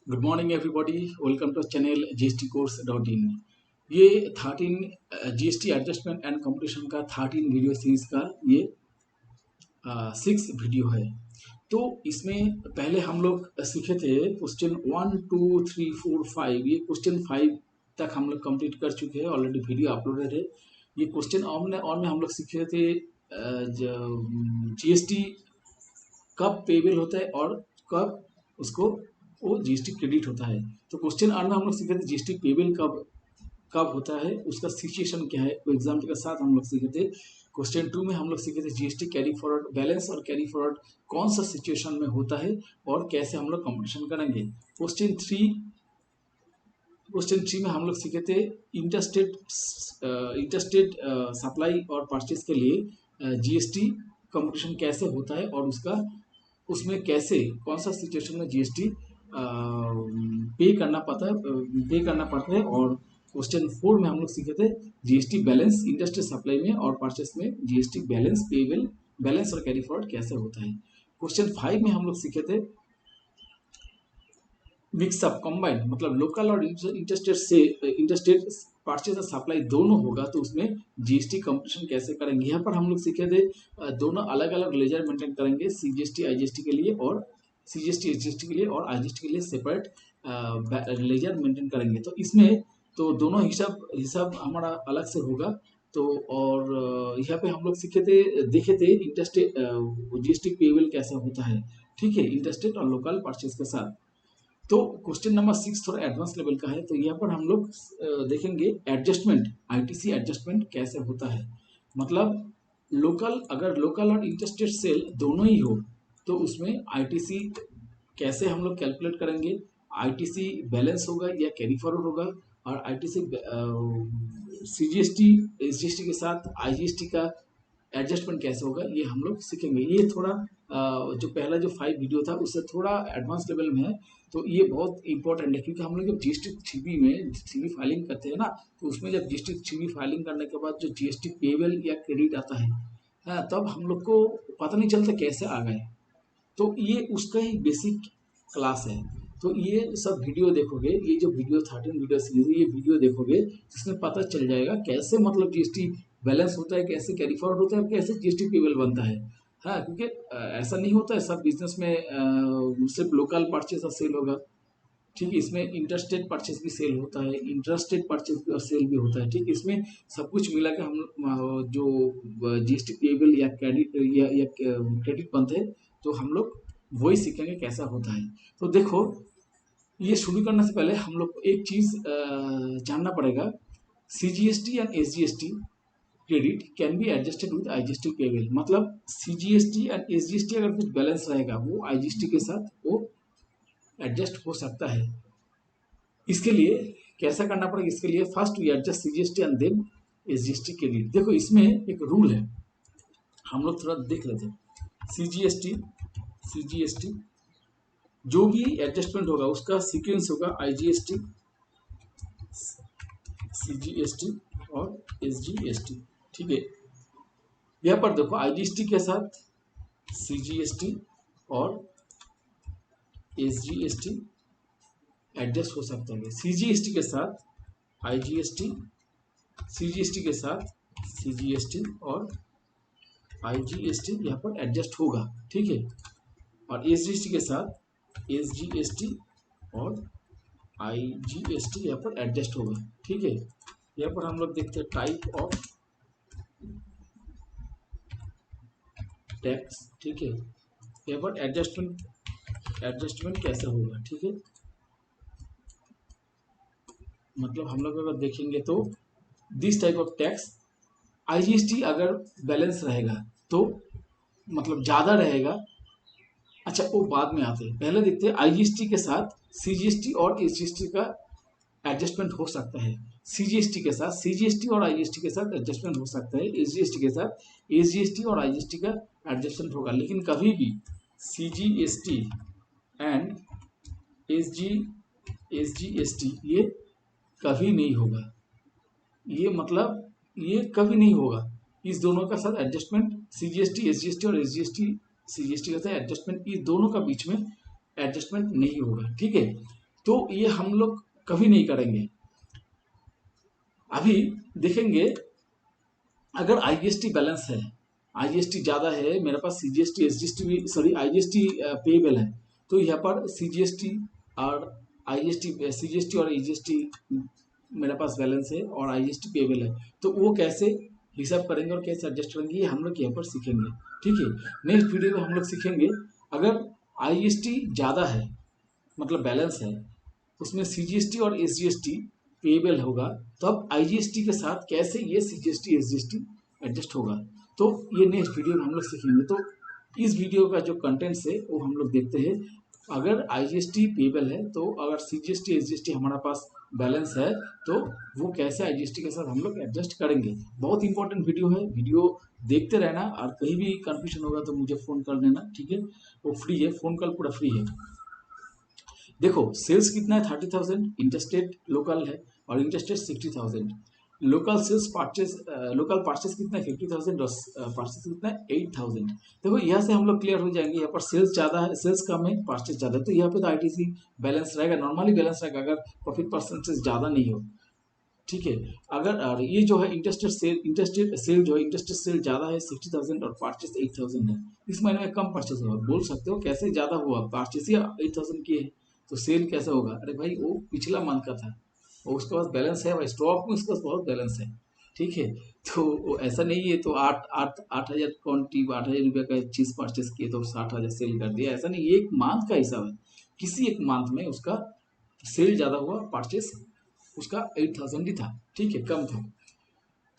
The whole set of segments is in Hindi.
Good morning everybody, welcome to channel gstcourse.in। ये 13 जीएसटी एडजस्टमेंट एंड कंपटीशन का 13 वीडियो सीरीज का ये 6 वीडियो है। तो इसमें पहले हम लोग सीखे थे क्वेश्चन 1 2 3 4 5। ये क्वेश्चन 5 तक हम लोग कंप्लीट कर चुके हैं, ऑलरेडी वीडियो अपलोडेड है। ये क्वेश्चन और में हम लोग सीखे थे जीएसटी कब पेबल होता है और कब उसको वो जीएसटी क्रेडिट होता है। तो क्वेश्चन आर में हम लोग सीखे थे जीएसटी पेबल कब कब होता है, उसका सिचुएशन क्या है, वो एग्जाम्पल के साथ हम लोग सीखे थे। क्वेश्चन 2 में हम लोग सीखे थे जीएसटी कैरी फॉरवर्ड बैलेंस और कैरी फॉरवर्ड कौन सा सिचुएशन में होता है और कैसे हम लोग कंपटीशन करेंगे। क्वेश्चन 3 में हम लोग सीखे थे इंटरस्टेट सप्लाई और परचेज के लिए जीएसटी कंपटीशन कैसे होता है और उसमें कैसे कौन सा सिचुएशन में जीएसटी पे करना पड़ता है। और क्वेश्चन 4 में हम लोग सीखे थे जीएसटी बैलेंस इंडस्ट्री सप्लाई में और परचेस में जीएसटी बैलेंस पेबल बैलेंस और कैरी फॉरवर्ड कैसे होता है। क्वेश्चन 5 में हम लोग सीखे थे मिक्सअप कंबाइंड, मतलब लोकल और इंटरस्टेट परचेज और सप्लाई दोनों होगा तो उसमें जीएसटी कंपटीशन कैसे करेंगे। यहाँ पर हम लोग सीखे थे दोनों अलग अलग लेजर मेंटेन करेंगे, सीजीएसटी आईजीएसटी के लिए और सीजीएसटी एसजीएसटी के लिए और आईजीएसटी के लिए सेपरेट लेजर मेंटेन करेंगे। तो इसमें तो दोनों हिसाब हमारा अलग से होगा। तो और यहाँ पे हम लोग देखे थे इंटरस्टेट जीएसटी पेबल कैसा होता है, ठीक है, इंटरस्टेट और लोकल परचेज के साथ। तो क्वेश्चन नंबर 6 थोड़ा एडवांस लेवल का है। तो यहाँ पर हम लोग देखेंगे एडजस्टमेंट, आईटीसी एडजस्टमेंट कैसे होता है। मतलब अगर लोकल और इंटरस्टेट सेल दोनों ही हो तो उसमें आईटीसी कैसे हम लोग कैलकुलेट करेंगे। आईटीसी बैलेंस होगा या कैरी फॉरवर्ड होगा, और आईटीसी सीजीएसटी एसजीएसटी के साथ आईजीएसटी का एडजस्टमेंट कैसे होगा, ये हम लोग सीखेंगे। ये थोड़ा जो पहला जो 5 वीडियो था उससे थोड़ा एडवांस लेवल में है। तो ये बहुत इंपॉर्टेंट है क्योंकि हम लोग जब जीएसटी सीबी फाइलिंग करते हैं ना, तो उसमें जब जीएसटी सीबी फाइलिंग करने के बाद जो जीएसटी पेबल या क्रेडिट आता है, हाँ, तब हम लोग को पता नहीं चलता कैसे आ गए। तो ये उसका ही बेसिक क्लास है। तो ये सब वीडियो देखोगे, ये जो वीडियो 13 वीडियो सीरीज है, ये वीडियो देखोगे जिसमें पता चल जाएगा कैसे मतलब जीएसटी बैलेंस होता है, कैसे कैरी फॉरवर्ड होता है, कैसे जीएसटी पेबल बनता है। हाँ, क्योंकि ऐसा नहीं होता है सब बिजनेस में सिर्फ लोकल परचेज और सेल होगा, ठीक है। इसमें इंटरस्टेट परचेज भी सेल होता है, इंटरस्टेट परचेज और सेल भी होता है, ठीक। इसमें सब कुछ मिला के हम जो जीएसटी पेबल या क्रेडिट बनते हैं तो हम लोग वही सीखेंगे कैसा होता है। तो देखो, ये शुरू करने से पहले हम लोग को एक चीज जानना पड़ेगा। CGST and SGST credit can be adjusted with IGST payable. मतलब सीजीएसटी एंड एसजीएसटी अगर कुछ बैलेंस रहेगा वो आईजीएसटी के साथ वो एडजस्ट हो सकता है। इसके लिए कैसा करना पड़ेगा, इसके लिए first we adjust CGST and then SGST credit. देखो इसमें एक रूल है, हम लोग थोड़ा देख लेते हैं। सीजीएसटी जो भी एडजस्टमेंट होगा उसका सीक्वेंस होगा आईजीएसटी, सीजीएसटी और एसजीएसटी, ठीक है। यहाँ पर देखो आईजीएसटी के साथ सीजीएसटी और एसजीएसटी एडजस्ट हो सकता है। सीजीएसटी के साथ आईजीएसटी, सीजीएसटी के साथ सीजीएसटी और आईजीएसटी यहाँ पर एडजस्ट होगा, ठीक है। और एसजीएसटी के साथ एसजीएसटी और आईजीएसटी यहाँ पर एडजस्ट होगा, ठीक है। यहाँ पर हम लोग देखते हैं टाइप ऑफ टैक्स, ठीक है। यहाँ पर एडजस्टमेंट कैसे होगा, ठीक है। मतलब हम लोग अगर देखेंगे तो this type of tax, IGST अगर बैलेंस रहेगा तो मतलब ज़्यादा रहेगा। अच्छा, वो बाद में आते हैं, पहले देखते हैं आईजीएसटी के साथ सीजीएसटी और एसजीएसटी का एडजस्टमेंट हो सकता है। सीजीएसटी के साथ सीजीएसटी और आईजीएसटी के साथ एडजस्टमेंट हो सकता है, एसजीएसटी के साथ एसजीएसटी और आईजीएसटी का एडजस्टमेंट होगा। लेकिन कभी भी सीजीएसटी एंड एसजीएसटी ये कभी नहीं होगा। ये मतलब ये कभी नहीं होगा। इस दोनों का साथ एडजस्टमेंट सीजीएसटी एसजीएसटी और एसजीएसटी सीजीएसटी का साथ एडजस्टमेंट, इस दोनों का बीच में एडजस्टमेंट नहीं होगा, ठीक है। तो ये हम लोग कभी नहीं करेंगे। अभी देखेंगे अगर आईजीएसटी बैलेंस है, आईजीएसटी ज़्यादा है, मेरे पास सीजीएसटी एसजीएसटी भी, सॉरी आईजीएसटी पेएबल है, तो यहाँ पर सीजीएसटी और आईजीएसटी, सीजीएसटी और ईजीएसटी मेरे पास बैलेंस है और आईजीएसटी पेएबल है, तो वो कैसे हिसाब करेंगे और कैसे एडजस्ट करेंगे ये हम लोग यहाँ पर सीखेंगे। ठीक है, नेक्स्ट वीडियो में हम लोग सीखेंगे अगर आईजीएसटी ज़्यादा है मतलब बैलेंस है, उसमें सीजीएसटी और एसजीएसटी पेएबल होगा, तो अब आईजीएसटी के साथ कैसे ये सीजीएसटी एसजीएसटी एडजस्ट होगा, तो ये नेक्स्ट वीडियो में हम लोग सीखेंगे। तो इस वीडियो का जो कंटेंट्स है वो हम लोग देखते हैं। अगर आईजीएसटी पेएबल है तो अगर सीजीएसटी एसजीएसटी हमारा पास बैलेंस है तो वो कैसे आईजीएसटी के साथ हम लोग एडजस्ट करेंगे। बहुत इंपॉर्टेंट वीडियो है, वीडियो देखते रहना, और कहीं भी कंफ्यूजन होगा तो मुझे फ़ोन कर लेना। ठीक है, वो फ्री है, फ़ोन कॉल पूरा फ्री है। देखो सेल्स कितना है 30,000, इंटरस्टेट लोकल है और interstate 60,000, local sales purchase, local purchase कितना है 50,000 और परचेस कितना है 8,000। देखो यहाँ से हम लोग क्लियर हो जाएंगे, यहाँ पर सेल्स ज़्यादा है, सेल्स कम है, परचेस ज़्यादा है, तो यहाँ पे तो आईटीसी बैलेंस रहेगा, नॉर्मली बैलेंस रहेगा अगर प्रॉफिट परसेंटेज ज़्यादा नहीं हो। ठीक है, अगर और ये जो है इंटरेस्टेड सेल जो है, इंटरेस्टेड सेल ज़्यादा है 60,000 और परचेस 8,000 है, इस महीने में कम परचेस होगा। बोल सकते हो कैसे ज़्यादा हुआ, परचेस या 8,000 की है तो सेल कैसे होगा, अरे भाई वो पिछला मंथ का था, और उसके पास बैलेंस है भाई, स्टॉक में उसके पास बहुत बैलेंस है। ठीक है, तो वो ऐसा नहीं है तो 8,000 क्वान्टिटी 8,000 रुपये का चीज़ परचेस किए तो 60,000 सेल कर दिया, ऐसा नहीं, ये एक मंथ का हिसाब है, किसी एक मंथ में उसका सेल ज़्यादा हुआ, परचेस उसका 8,000 ही था। ठीक है, कम था।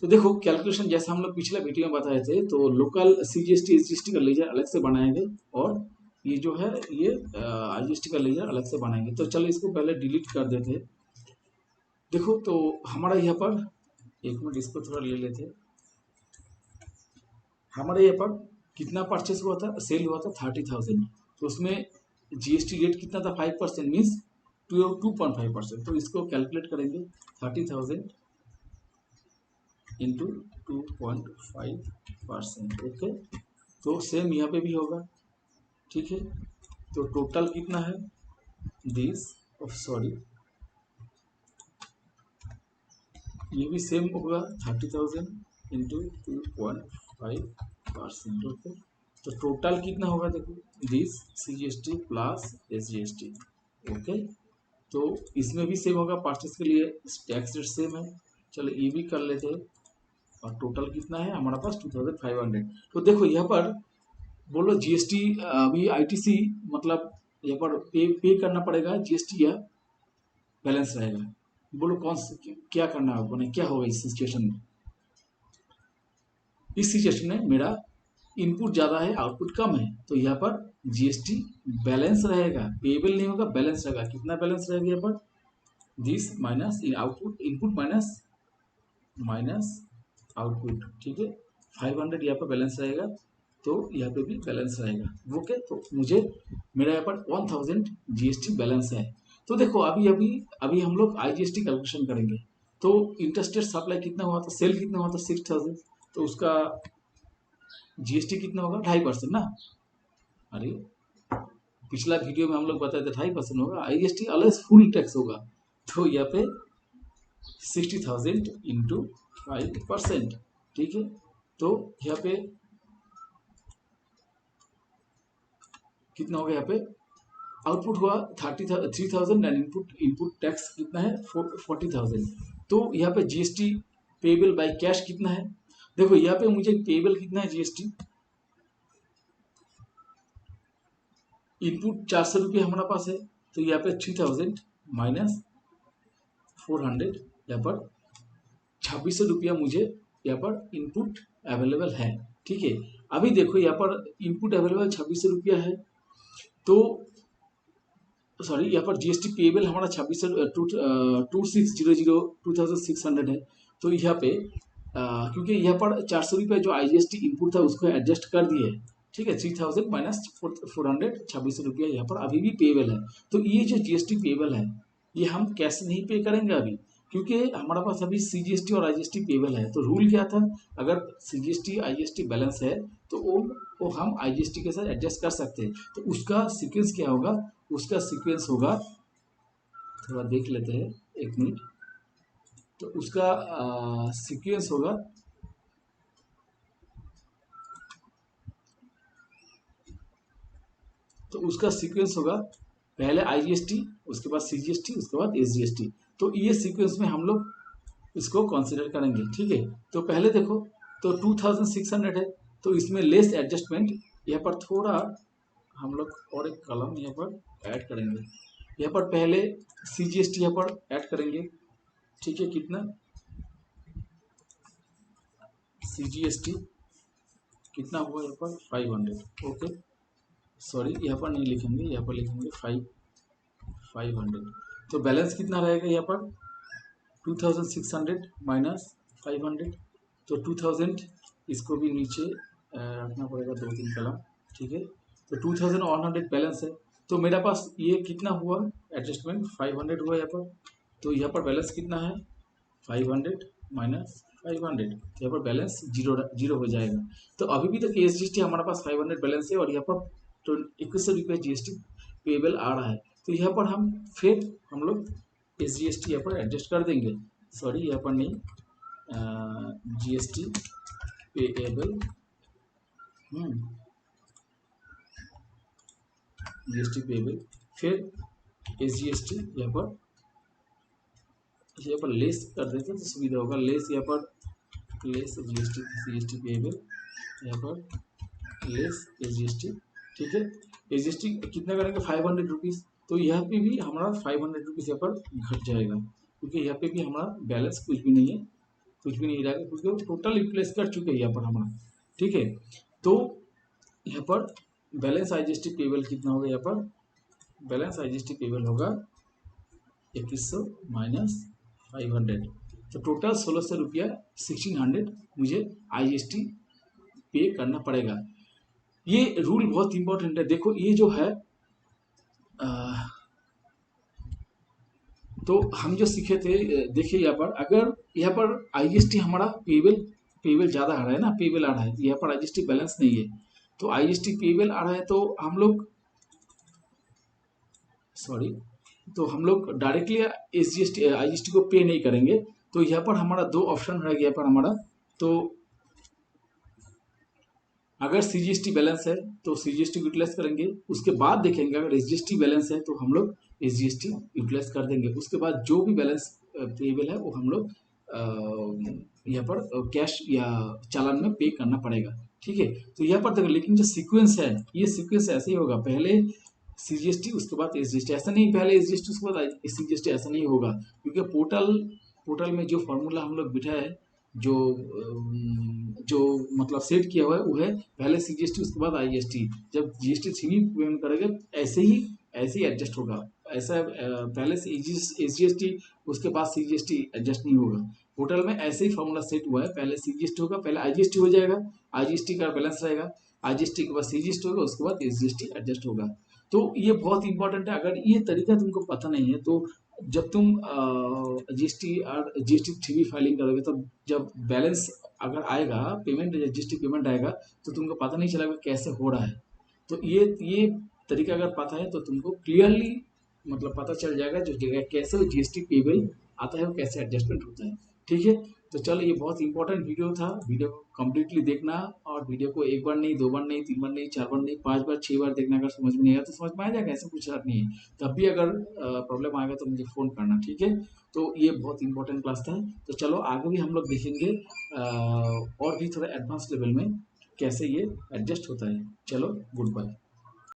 तो देखो कैलकुलेशन जैसे हम लोग पिछले वीडियो में बताए थे, तो लोकल सीजीएसटी एसजीएसटी का लेजर अलग से बनाएंगे और ये जो है ये आईजीएसटी का लेजर अलग से बनाएंगे। तो चलो इसको पहले डिलीट कर देते हैं। देखो तो हमारा यहाँ पर, एक मिनट इसको थोड़ा ले लेते हैं, हमारे यहाँ पर कितना परचेस हुआ था, सेल हुआ था 30,000, तो उसमें जीएसटी रेट कितना था 5%, मीन्स 2.5%, तो इसको कैलकुलेट करेंगे 30,000 इंटू 2.5%। ओके, तो सेम यहाँ पे भी होगा। ठीक है, तो टोटल कितना है दिस, सॉरी ये भी सेम होगा 30,000 इंटू 2.5%। ओके, तो टोटल कितना होगा देखो, this CGST plus SGST. Okay, तो इसमें भी सेम होगा, परचेस के लिए टैक्स रेट सेम है। चलो ये भी कर लेते हैं, और टोटल कितना है हमारा पास 2,500। तो देखो यहाँ पर बोलो जीएसटी, अभी आईटीसी मतलब यहाँ पर पे करना पड़ेगा जीएसटी या बैलेंस रहेगा, बोलो कौन क्या करना है आपको, क्या होगा इस सिचुएशन में। इस सिचुएशन में मेरा इनपुट ज़्यादा है आउटपुट कम है, तो यहाँ पर जीएसटी बैलेंस रहेगा, पेएबल नहीं होगा, बैलेंस रहेगा। कितना बैलेंस रहेगा यहाँ पर, this minus output, input minus output. ठीक है, 500 यहाँ पर बैलेंस रहेगा, तो यहाँ पे भी बैलेंस रहेगा। ओके, तो मुझे मेरा यहाँ पर 1,000 जीएसटी बैलेंस है। तो देखो अभी अभी अभी हम लोग आईजीएसटी कैलकुलेशन करेंगे। तो इंटरेस्टेड सप्लाई कितना हुआ था, सेल कितना हुआ था 6,000, तो उसका जीएसटी कितना होगा 2.5% ना। अरे पिछला वीडियो में हम लोग बताए थे 2.5% होगा, आईजीएसटी अलग फुल टैक्स होगा, तो यहाँ पे 60,000 इंटू 5%। ठीक है, तो यहाँ पे कितना हो गया, यहाँ पे आउटपुट हुआ 3,000 एंड इनपुट टैक्स कितना है 40,000। तो यहाँ पे जीएसटी पेएबल बाय कैश कितना है, देखो यहाँ पे मुझे पेएबल कितना है जीएसटी, इनपुट 400 रुपये हमारा पास है, तो यहाँ पे 3,000 माइनस 400, यहाँ पर 2,600 रुपया मुझे यहाँ पर इनपुट अवेलेबल है। ठीक है, अभी देखो यहाँ पर इनपुट अवेलेबल 2,600 रुपया है, तो सॉरी यहाँ पर जीएसटी पेएबल हमारा 2,600 है, तो यहाँ पे क्योंकि यहाँ पर 400 रुपये जो आईजीएसटी इनपुट था उसको एडजस्ट कर दिए। ठीक है, 3,000 माइनस 400, 2,600 रुपया यहाँ पर अभी भी पेएबल है। तो ये जो जीएसटी पेएबल है ये हम कैश नहीं पे करेंगे अभी, क्योंकि हमारे पास अभी सीजीएसटी और आईजीएसटी पेएबल है। तो रूल क्या था, अगर सीजीएसटी आईजीएसटी बैलेंस है तो वो हम आईजीएसटी के साथ एडजस्ट कर सकते हैं। तो उसका सीक्वेंस क्या होगा, उसका सीक्वेंस होगा थोड़ा देख लेते हैं, एक मिनट। तो उसका सीक्वेंस होगा, तो उसका सीक्वेंस होगा पहले आईजीएसटी, उसके बाद सीजीएसटी, उसके बाद एसजीएसटी। तो ये सीक्वेंस में हम लोग इसको कंसीडर करेंगे, ठीक है। तो पहले देखो, तो 2600 है, तो इसमें लेस एडजस्टमेंट यहाँ पर थोड़ा हम लोग और एक कॉलम यहाँ पर ऐड करेंगे। यहाँ पर पहले सीजीएसटी यहाँ पर ऐड करेंगे, ठीक है। कितना सीजीएसटी कितना हुआ यहाँ पर 500, ओके। सॉरी, यहाँ पर नहीं लिखेंगे, यहाँ पर लिखेंगे 500। तो बैलेंस कितना रहेगा यहाँ पर 2600 माइनस 500, तो 2000, इसको भी नीचे रखना पड़ेगा 2-3 कलम, ठीक है। तो 2100 बैलेंस है। तो मेरा पास ये कितना हुआ एडजस्टमेंट 500 हुआ यहाँ पर। तो यहाँ पर बैलेंस कितना है 500 माइनस 500, यहाँ पर बैलेंस जीरो हो जाएगा। तो अभी भी तक एसजीएसटी हमारे पास 500 बैलेंस है और यहाँ पर तो 2100 रुपये जीएसटी पेबल आ रहा है। तो यहाँ पर हम फिर हम लोग एसजीएसटी यहाँ पर एडजस्ट कर देंगे, सॉरी यहाँ पर नहीं, जीएसटी पेएबल, जीएसटी पेएबल, फिर एसजीएसटी यहाँ पर लेस कर देते तो सुविधा होगा, लेस यहाँ पर लेस जीएसटी सीजीएसटी पेएबल, यहाँ पर लेस एसजीएसटी, ठीक है। एसजीएसटी कितना करेंगे 500 रुपीज़। तो यहाँ पे भी हमारा 500 रुपीज़ यहाँ पर घट जाएगा, क्योंकि यहाँ पे भी हमारा बैलेंस कुछ भी नहीं है, कुछ भी नहीं रहेगा, क्योंकि टोटल यूटिलाइज कर चुके हैं यहाँ पर हमारा, ठीक है। तो यहाँ पर बैलेंस आईजीएसटी पेबल कितना होगा, यहाँ पर बैलेंस आईजीएसटी पेबल होगा 2100 माइनस 500, तो टोटल 1600 रुपया 1600 मुझे आईजीएसटी पे करना पड़ेगा। ये रूल बहुत इंपॉर्टेंट है। देखो ये जो है तो हम जो सीखे थे, देखिए यहाँ पर अगर यहाँ पर आईजीएसटी हमारा पेबल ज़्यादा आ रहा है ना, पेबल आ रहा है, यहाँ पर आईजीएसटी बैलेंस नहीं है, तो आईजीएसटी पेबल आ रहा है, तो हम लोग सॉरी, तो हम लोग डायरेक्टली एसजीएसटी आईजीएसटी को पे नहीं करेंगे। तो यहाँ पर हमारा दो ऑप्शन रहेगा यहाँ पर हमारा, तो अगर सीजीएसटी बैलेंस है तो सीजीएसटी यूटिलाइज करेंगे, उसके बाद देखेंगे अगर एसजीएसटी बैलेंस है तो हम लोग एसजीएसटी यूटिलाइज कर देंगे। उसके बाद जो भी बैलेंस पेबल है वो हम लोग यहाँ पर कैश या चालान में पे करना पड़ेगा, ठीक है। तो यहाँ पर देखो, लेकिन जो सीक्वेंस है ये सीक्वेंस ऐसे ही होगा, पहले सीजीएसटी उसके बाद एसजीएसटी, ऐसा नहीं पहले एसजीएसटी उसके बाद सीजीएसटी, ऐसा नहीं होगा, क्योंकि पोर्टल में जो फॉर्मूला हम लोग बिठा है, जो जो मतलब सेट किया हुआ है वो है पहले सीजीएसटी उसके बाद आईजीएसटी। जब जीएसटी 3 पेमेंट करेगा ऐसे ही एडजस्ट होगा, ऐसा पहले से एसजीएसटी उसके बाद सीजीएसटी एडजस्ट नहीं होगा। पोर्टल में ऐसे ही फॉर्मूला सेट हुआ है, पहले सीजीएसटी होगा, पहले आईजीएसटी हो जाएगा, आईजीएसटी का बैलेंस रहेगा, आईजीएसटी के बाद सीजीएसटी होगा, उसके बाद एसजीएसटी एडजस्ट होगा। तो ये बहुत इंपॉर्टेंट है। अगर ये तरीका तुमको पता नहीं है तो जब तुम जीएसटी और जीएसटी 3 फाइलिंग करोगे, तो जब बैलेंस अगर आएगा, पेमेंट जीएसटी पेमेंट आएगा, तो तुमको पता नहीं चलेगा कैसे हो रहा है। तो ये तरीका अगर पता है तो तुमको क्लियरली मतलब पता चल जाएगा जो जगह कैसे जीएसटी पेबल आता है वो कैसे एडजस्टमेंट होता है, ठीक है। तो चलो, ये बहुत इंपॉर्टेंट वीडियो था, वीडियो को कम्प्लीटली देखना, और वीडियो को एक बार नहीं, 2 बार नहीं, 3 बार नहीं, 4 बार नहीं, 5 बार 6 बार देखना। अगर समझ में नहीं आया तो समझ में आ जाएगा, ऐसा कुछ नहीं है। तब भी अगर प्रॉब्लम आएगा तो मुझे फ़ोन करना, ठीक है। तो ये बहुत इंपॉर्टेंट क्लास था। तो चलो आगे भी हम लोग देखेंगे और भी थोड़ा एडवांस लेवल में कैसे ये एडजस्ट होता है। चलो, गुड बाय।